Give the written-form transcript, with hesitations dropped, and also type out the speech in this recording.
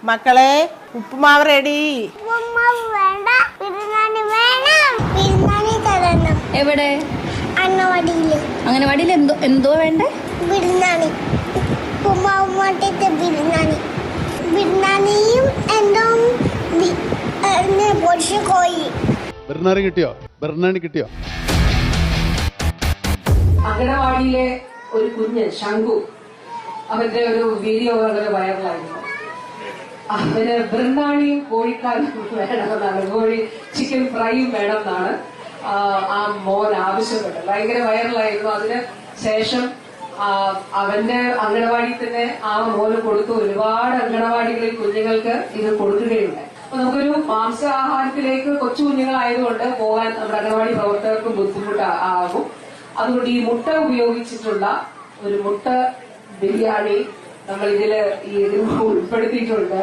മക്കളെ ഉപ്പുമാവ് റെഡി. എവിടെ? അംഗനവാടിയിൽ എന്തോ വേണ്ടേ? ബിരിയാണി, ബിരിയാണിയും എന്തോ പൊടിച്ച കോഴി. ബിരിയാണി കിട്ടിയോ? അംഗനവാടിയിലെ ഒരു കുഞ്ഞ് ശംഖു, അവന്റെ ഒരു വീഡിയോ വളരെ വൈറലായിരുന്നു. അവന് ബിരിയാണിയും കോഴിക്കാലും വേണമെന്നാണ്, കോഴി ചിക്കൻ ഫ്രൈയും വേണമെന്നാണ് ആ മോൻ ആവശ്യപ്പെട്ടത്. ഭയങ്കര വൈറലായിരുന്നു. അതിന് ശേഷം അവന്റെ അംഗനവാടി തന്നെ ആ മോന് കൊടുത്തു. ഒരുപാട് അംഗനവാടികളിൽ കുഞ്ഞുങ്ങൾക്ക് ഇത് കൊടുക്കുകയുണ്ട്. അപ്പൊ നമുക്കൊരു മാംസാഹാരത്തിലേക്ക് കൊച്ചു കുഞ്ഞുങ്ങളായതുകൊണ്ട് പോകാൻ നമ്മുടെ അംഗനവാടി പ്രവർത്തകർക്കും ബുദ്ധിമുട്ടാകും. അതുകൊണ്ട് ഈ മുട്ട ഉപയോഗിച്ചിട്ടുള്ള ഒരു മുട്ട ബിരിയാണി നമ്മൾ ഇതിൽ ഉൾപ്പെടുത്തിയിട്ടുണ്ട്.